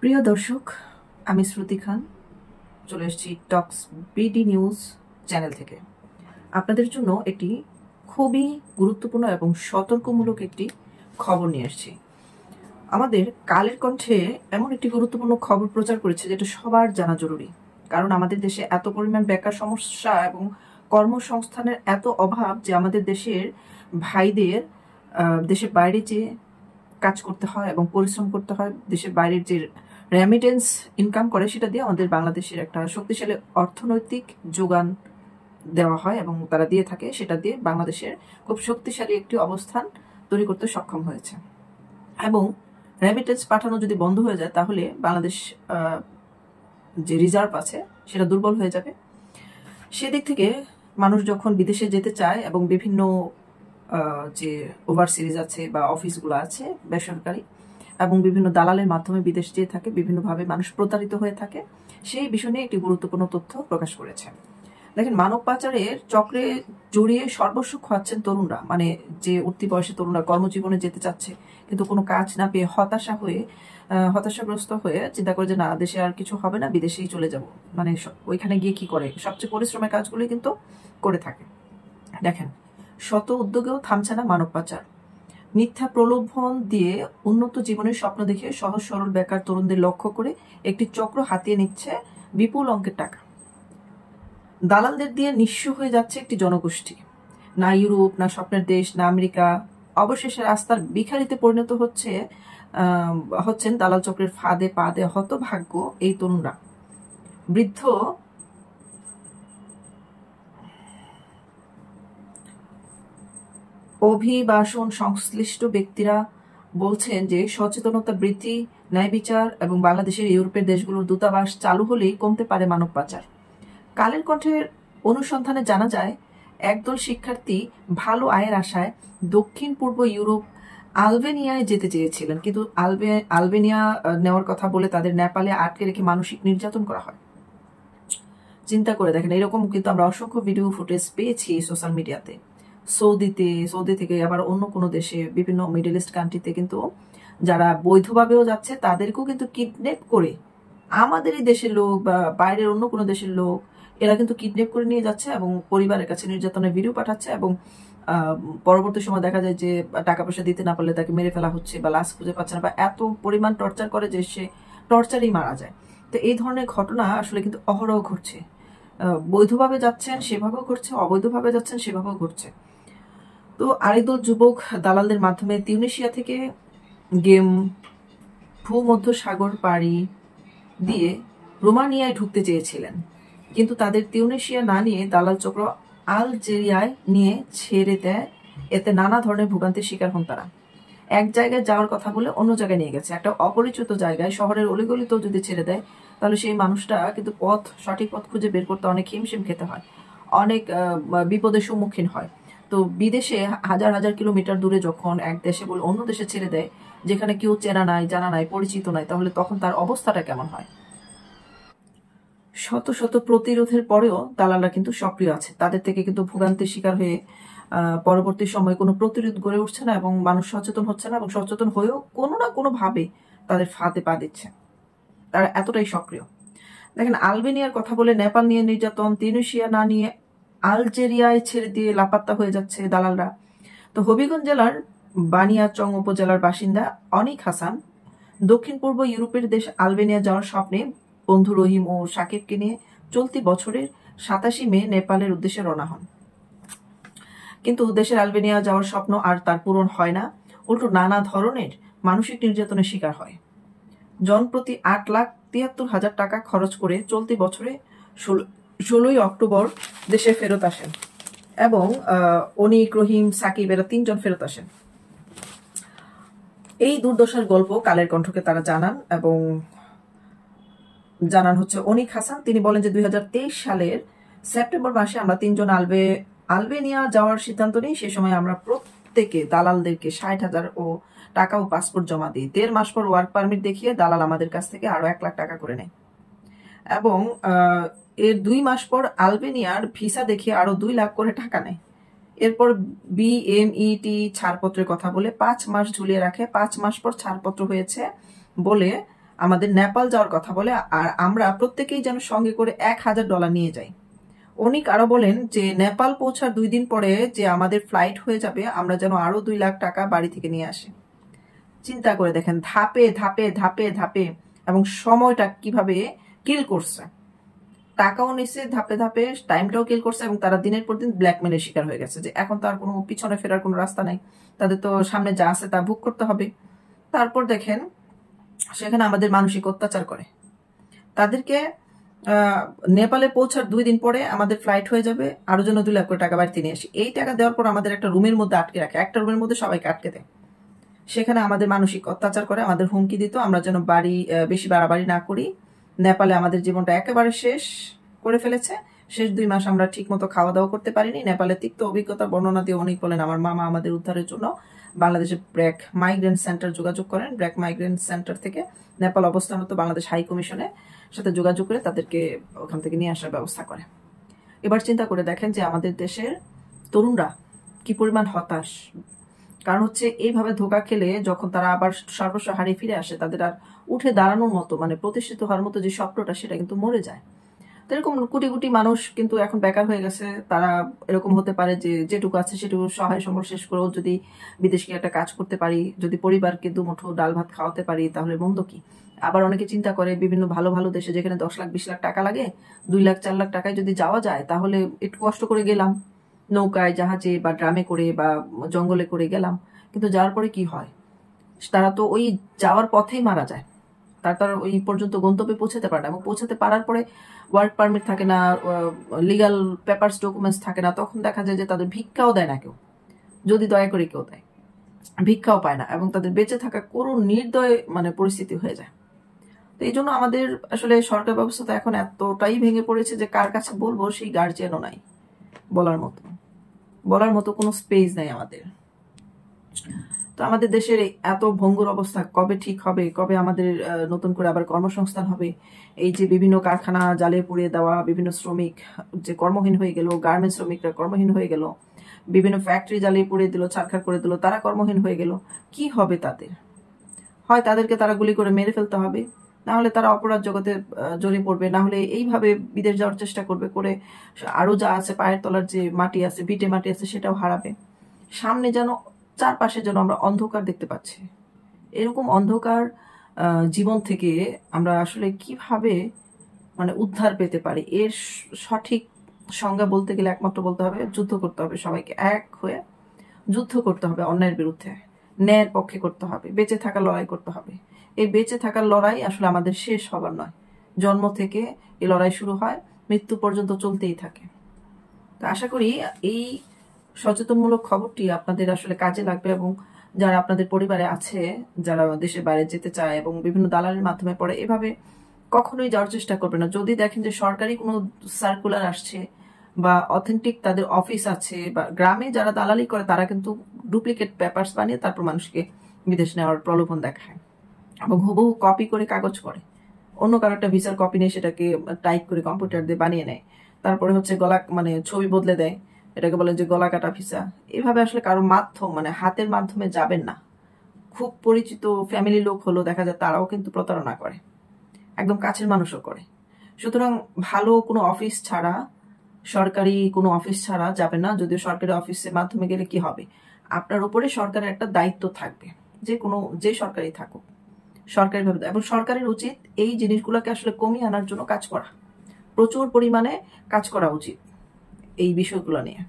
প্রিয় দর্শক, আমি শ্রুতি খান চলে এসেছি টক্স বিডি নিউজ চ্যানেল থেকে। আপনাদের জন্য একটি খুবই গুরুত্বপূর্ণ এবং সতর্কমূলক একটি খবর নিয়ে এসেছি। আমাদের কালের কণ্ঠে এমন একটি গুরুত্বপূর্ণ খবর প্রচার করেছে যেটা সবার জানা জরুরি। কারণ আমাদের দেশে এত পরিমাণ বেকার সমস্যা এবং কর্মসংস্থানের এত অভাব যে আমাদের দেশের ভাইদের দেশের বাইরে যে কাজ করতে হয় এবং পরিশ্রম করতে হয়, দেশের বাইরের যে রেমিটেন্স ইনকাম করে সেটা দিয়ে আমাদের বাংলাদেশের একটা শক্তিশালী অর্থনৈতিক যোগান দেওয়া হয় এবং তারা দিয়ে থাকে। সেটা দিয়ে বাংলাদেশের খুব শক্তিশালী একটি অবস্থান তৈরি করতে সক্ষম হয়েছে। এবং রেমিটেন্স পাঠানো যদি বন্ধ হয়ে যায় তাহলে বাংলাদেশ যে রিজার্ভ আছে সেটা দুর্বল হয়ে যাবে। সেদিক থেকে মানুষ যখন বিদেশে যেতে চায় এবং বিভিন্ন যে ওভারসিজ আছে বা অফিসগুলো আছে বেসরকারি এবং বিভিন্ন দালালের মাধ্যমে বিদেশ যেয়ে থাকে, বিভিন্নভাবে মানুষ প্রতারিত হয়ে থাকে, সেই বিষয় নিয়ে একটি গুরুত্বপূর্ণ তথ্য প্রকাশ করেছে। দেখেন, মানব পাচারের চক্রে জড়িয়ে সর্বস্ব খোয়াচ্ছেন তরুণরা, মানে যে উঠতি বয়সে তরুণরা কর্মজীবনে যেতে চাচ্ছে কিন্তু কোনো কাজ না পেয়ে হতাশাগ্রস্ত হয়ে চিন্তা করে যে না, দেশে আর কিছু হবে না, বিদেশেই চলে যাব। মানে ওইখানে গিয়ে কি করে, সবচেয়ে পরিশ্রমের কাজগুলি কিন্তু করে থাকে। দেখেন, শত উদ্যোগেও থামছে না মানব পাচার। মিথ্যা প্রলোভন দিয়ে উন্নত জীবনের স্বপ্ন দেখে সহজ সরল বেকার তরুণদের লক্ষ্য করে একটি চক্র হাতিয়ে নিচ্ছে বিপুল অঙ্কের টাকা। দালালদের দিয়ে নিঃস্ব হয়ে যাচ্ছে একটি জনগোষ্ঠী। না ইউরোপ, না স্বপ্নের দেশ, না আমেরিকা, অবশেষে রাস্তার ভিখারিতে পরিণত হচ্ছেন দালাল চক্রের ফাঁদে পা দেয়া হতভাগ্য এই তরুণরা। বৃদ্ধ অভিবাসন সংশ্লিষ্ট ব্যক্তিরা বলছেন যে সচেতনতা বৃদ্ধি, ন্যায় বিচার এবং বাংলাদেশের ইউরোপের দেশগুলোর দূতাবাস চালু হলেই কমতে পারে মানব পাচার। কালের কণ্ঠের অনুসন্ধানে জানা যায়, একদল শিক্ষার্থী ভালো আয়ের আশায় দক্ষিণ পূর্ব ইউরোপ আলবেনিয়ায় যেতে চেয়েছিলেন, কিন্তু আলবেনিয়া নেওয়ার কথা বলে তাদের নেপালে আটকে রেখে মানসিক নির্যাতন করা হয়। চিন্তা করে দেখেন, এরকম কিন্তু আমরা অসংখ্য ভিডিও ফুটেজ পেয়েছি সোশ্যাল মিডিয়াতে। সৌদি থেকে আবার অন্য কোনো দেশে, বিভিন্ন মিডল ইস্ট কান্ট্রিতে কিন্তু যারা বৈধভাবেও যাচ্ছে তাদেরকেও কিন্তু কিডন্যাপ করে আমাদেরই দেশের লোক বা বাইরের অন্য কোনো দেশের লোক, এরা কিন্তু কিডন্যাপ করে নিয়ে যাচ্ছে এবং পরিবারের কাছে নির্যাতনের ভিডিও পাঠাচ্ছে এবং পরবর্তী সময় দেখা যায় যে টাকা পয়সা দিতে না পারলে তাকে মেরে ফেলা হচ্ছে বা লাশ খুঁজে পাচ্ছে না, বা এত পরিমাণ টর্চার করে যে সে টর্চারেই মারা যায়। তো এই ধরনের ঘটনা আসলে কিন্তু অহরহ ঘটছে। বৈধভাবে যাচ্ছেন সেভাবেও ঘটছে, অবৈধভাবে যাচ্ছেন সেভাবেও ঘটছে। তো আরেকদল যুবক দালালদের মাধ্যমে তিউনিসিয়া থেকে গেম ভূমধ্য সাগর পাড়ি দিয়ে রোমানিয়ায় ঢুকতে চেয়েছিলেন, কিন্তু তাদের তিউনিসিয়া না নিয়ে দালাল চক্র আলজেরিয়ায় নিয়ে ছেড়ে দেয়। এতে নানা ধরনের ভোগান্তির শিকার হন তারা। এক জায়গায় যাওয়ার কথা বলে অন্য জায়গায় নিয়ে গেছে, একটা অপরিচিত জায়গায়, শহরের অলিগলিতেও যদি ছেড়ে দেয় তাহলে সেই মানুষটা কিন্তু সঠিক পথ খুঁজে বের করতে অনেক হিমশিম খেতে হয়, অনেক বিপদের সম্মুখীন হয়। তো বিদেশে হাজার হাজার কিলোমিটার দূরে যখন এক দেশে বলে অন্য দেশে ছেড়ে দেয়, যেখানে কেউ চেনা নাই, জানা নাই, পরিচিত নাই, তাহলে তখন তার অবস্থাটা কেমন হয়? শত শত প্রতিরোধের পরেও দালালরা কিন্তু সক্রিয় আছে। তাদের থেকে কিন্তু ভোগান্তির শিকার হয়ে পরবর্তী সময়ে কোনো প্রতিরোধ গড়ে উঠছে না এবং মানুষ সচেতন হচ্ছে না, এবং সচেতন হয়েও কোনো না কোনো ভাবে তাদের ফাঁদে পা দিচ্ছে। তারা এতটাই সক্রিয়। দেখেন, আলবেনিয়ার কথা বলে নেপাল নিয়ে নির্যাতন, তিউনিসিয়া না নিয়ে আলজেরিয়ায় ছেড়ে দিয়ে লাপাত্তা হয়ে যাচ্ছে দালালরা। তো হবিগঞ্জ জেলার বানিয়াচং উপজেলার বাসিন্দা অনিক হাসান দক্ষিণ পূর্ব ইউরোপের দেশ আলবেনিয়া যাওয়ার স্বপ্নে বন্ধু রহিম ও সাকিবকে নিয়ে চলতি বছরের 27 মে নেপালের উদ্দেশ্যে রওনা হন। কিন্তু দেশের আলবেনিয়া যাওয়ার স্বপ্ন আর তার পূরণ হয় না, উল্টো নানা ধরনের মানসিক নির্যাতনের শিকার হয়। জনপ্রতি 8,73,000 টাকা খরচ করে চলতি বছরে 16ই অক্টোবর দেশে ফেরত আসেন এবং অনিক, রহিম, সাকিব এরা 3 জন ফেরত আসেন। এই দুর্দশার গল্প কালের কণ্ঠকে তারা জানান হচ্ছে অনিক হাসান। তিনি বলেন যে 2023 সালের সেপ্টেম্বর মাসে আমরা 3 জন আলবেনিয়া যাওয়ার সিদ্ধান্ত নিই। সে সময় আমরা প্রত্যেকে দালালদেরকে 60,000 টাকা ও পাসপোর্ট জমা দিই। 1.5 মাস পর ওয়ার্ক পারমিট দেখিয়ে দালাল আমাদের কাছ থেকে আরো 1 লাখ টাকা করে নেয় এবং এর 2 মাস পর আলবেনিয়ার ভিসা দেখিয়ে আরো 2 লাখ করে টাকা নেয়। এরপর বিএমইটি ছাড়পত্রের কথা বলে 5 মাস ঝুলিয়ে রাখে। 5 মাস পর ছাড়পত্র হয়েছে বলে আমাদের নেপাল যাওয়ার কথা বলে, আর আমরা প্রত্যেকেই যেন সঙ্গে করে $1000 নিয়ে যাই। উনি আরো বলেন যে নেপাল পৌঁছার 2 দিন পরে যে আমাদের ফ্লাইট হয়ে যাবে, আমরা যেন আরো 2 লাখ টাকা বাড়ি থেকে নিয়ে আসি। চিন্তা করে দেখেন, ধাপে ধাপে ধাপে ধাপে, এবং সময়টা কিভাবে কিল করছে। টাকাও নিচ্ছে ধাপে ধাপে, টাইমটাও কিল করছে, এবং তারা দিনের পর দিন ব্ল্যাকমেলের শিকার হয়ে গেছে যে এখন তার কোনো পিছনে ফেরার কোনো রাস্তা নাই, তাদের তো সামনে যা আছে তা ভোগ করতে হবে। তারপর দেখেন সেখানে আমাদের মানসিক অত্যাচার করে। তাদেরকে নেপালে পৌঁছার 2 দিন পরে আমাদের ফ্লাইট হয়ে যাবে, আরো জন্য 2 লাখ করে টাকা বাড়িতে নিয়ে আসি। এই টাকা দেওয়ার পর আমাদের একটা রুমের মধ্যে আটকে রাখে, একটা রুমের মধ্যে সবাইকে আটকে দেয়। সেখানে আমাদের মানসিক অত্যাচার করে, আমাদের হুমকি দিত আমরা যেন বেশি বাড়াবাড়ি না করি। নেপালে আমাদের জীবনটা একেবারে শেষ করে ফেলেছে। শেষ 2 মাস আমরা ঠিক মতো খাওয়া দাওয়া করতে পারিনি। নেপালে তিক্ত অভিজ্ঞতা বর্ণনা দিয়ে অনেক বলেন আমার মামা আমাদের উদ্ধারের জন্য বাংলাদেশের ব্র্যাক মাইগ্রেন্ট সেন্টার যোগাযোগ করেন। ব্র্যাক মাইগ্রেন্ট সেন্টার থেকে নেপাল অবস্থানরত বাংলাদেশ হাই কমিশনের সাথে যোগাযোগ করে তাদেরকে ওখান থেকে নিয়ে আসার ব্যবস্থা করে। এবার চিন্তা করে দেখেন যে আমাদের দেশের তরুণরা কি পরিমাণ হতাশ। কারণ হচ্ছে এইভাবে ধোকা খেলে যখন তারা আবার সর্বস্ব হারিয়ে ফিরে আসে, তাদের আর উঠে দাঁড়ানোর মতো মানে প্রতিষ্ঠিত হওয়ার মতো যে স্বপ্নটা সেটা কিন্তু মরে যায়। তো এরকম কোটি কোটি মানুষ কিন্তু এখন বেকার হয়ে গেছে। তারা এরকম হতে পারে যে যেটুকু আছে সেটুকু সহায় সম্বল শেষ করেও যদি বিদেশে একটা কাজ করতে পারি, যদি পরিবারকে দুমুঠো ডাল ভাত খাওয়াতে পারি, তাহলে মন্দ কি। আবার অনেকে চিন্তা করে বিভিন্ন ভালো ভালো দেশে যেখানে 10 লাখ 20 লাখ টাকা লাগে, 2 লাখ 4 লাখ টাকায় যদি যাওয়া যায়, তাহলে একটু কষ্ট করে গেলাম নৌকায় জাহাজে বা ড্রামে করে বা জঙ্গলে করে গেলাম, কিন্তু যাওয়ার পরে কি হয়, তারা তো ওই যাওয়ার পথেই মারা যায়। তার ওই পর্যন্ত গন্তব্যে পৌঁছাতে পারে না, এবং পৌঁছাতে পারার পরে ওয়ার্ক পারমিট থাকে না, লিগাল পেপারস ডকুমেন্টস থাকে না। তখন দেখা যায় যে তাদের ভিক্ষাও দেয় না কেউ, যদি দয়া করে কেউ দেয়, ভিক্ষাও পায় না, এবং তাদের বেঁচে থাকা করুণ নির্দয় মানে পরিস্থিতি হয়ে যায়। তো এই জন্য আমাদের আসলে সরকার ব্যবস্থা এখন এতটাই ভেঙে পড়েছে যে কার কাছে বলবো সেই গার্জিয়ানও নাই বলার মতো কোনো স্পেস নাই আমাদের। তো আমাদের দেশের এত ভঙ্গুর অবস্থা কবে ঠিক হবে, কবে আমাদের নতুন করে আবার কর্মসংস্থান হবে? এই যে বিভিন্ন কারখানা জ্বালিয়ে পুড়িয়ে দেওয়া, বিভিন্ন শ্রমিক যে কর্মহীন হয়ে গেল, গার্মেন্টস শ্রমিকরা কর্মহীন হয়ে গেল, বিভিন্ন ফ্যাক্টরি জ্বালিয়ে পুড়িয়ে দিল, ছারখার করে দিল, তারা কর্মহীন হয়ে গেল। কি হবে তাদের? হয় তাদেরকে তারা গুলি করে মেরে ফেলতে হবে, না হলে তারা অপরাধ জগতে জড়িয়ে পড়বে, না হলে এইভাবে বিদেশ যাওয়ার চেষ্টা করে আরো যা আছে পায়ের তলার যে মাটি আছে, ভিটে মাটি আছে, সেটাও হারাবে। সামনে যেন চারপাশে যেন আমরা অন্ধকার দেখতে পাচ্ছি। এরকম অন্ধকার জীবন থেকে আমরা আসলে কিভাবে মানে উদ্ধার পেতে পারি, এর সঠিক সংজ্ঞা বলতে গেলে একমাত্র বলতে হবে যুদ্ধ করতে হবে। সবাইকে এক হয়ে যুদ্ধ করতে হবে, অন্যায়ের বিরুদ্ধে ন্যায়ের পক্ষে করতে হবে, বেঁচে থাকার লড়াই করতে হবে। এই বেঁচে থাকার লড়াই আসলে আমাদের শেষ হবার নয়, জন্ম থেকে এই লড়াই শুরু হয়, মৃত্যু পর্যন্ত চলতেই থাকে। তো আশা করি এই সচেতনমূলক খবরটি আপনাদের আসলে কাজে লাগবে, এবং যারা আপনাদের পরিবারে আছে, যারা দেশের বাইরে যেতে চায় এবং বিভিন্ন দালালের মাধ্যমে পড়ে, এভাবে কখনোই যাওয়ার চেষ্টা করবে না। যদি দেখেন যে সরকারি কোনো সার্কুলার আসছে বা অথেন্টিক তাদের অফিস আছে, বা গ্রামে যারা দালালি করে তারা কিন্তু ডুপ্লিকেট পেপারস বানিয়ে তারপর মানুষকে বিদেশ নেওয়ার প্রলোভন দেখায়, এবং হুবহু কপি করে কাগজ করে অন্য কারো একটা ভিসার কপি নিয়ে সেটাকে টাইপ করে কম্পিউটার দিয়ে বানিয়ে নেয়। তারপরে হচ্ছে গলা মানে ছবি বদলে দেয়, এটাকে বলে যে গলা কাটা ভিসা। এভাবে আসলে কারো মাধ্যম মানে হাতের মাধ্যমে যাবেন না। খুব পরিচিত ফ্যামিলি লোক হলো দেখা যায় তারাও কিন্তু প্রতারণা করে, একদম কাছের মানুষও করে। সুতরাং ভালো কোনো অফিস ছাড়া, সরকারি কোনো অফিস ছাড়া যাবেন না। যদিও সরকারি অফিসের মাধ্যমে গেলে কি হবে, আপনার উপরে সরকারের একটা দায়িত্ব থাকবে, যে সরকারি থাকুক সরকারি ভাবে, এবং সরকারের উচিত এই জিনিসগুলোকে আসলে কমিয়ে আনার জন্য কাজ করা, প্রচুর পরিমাণে কাজ করা উচিত এই বিষয়গুলো নিয়ে।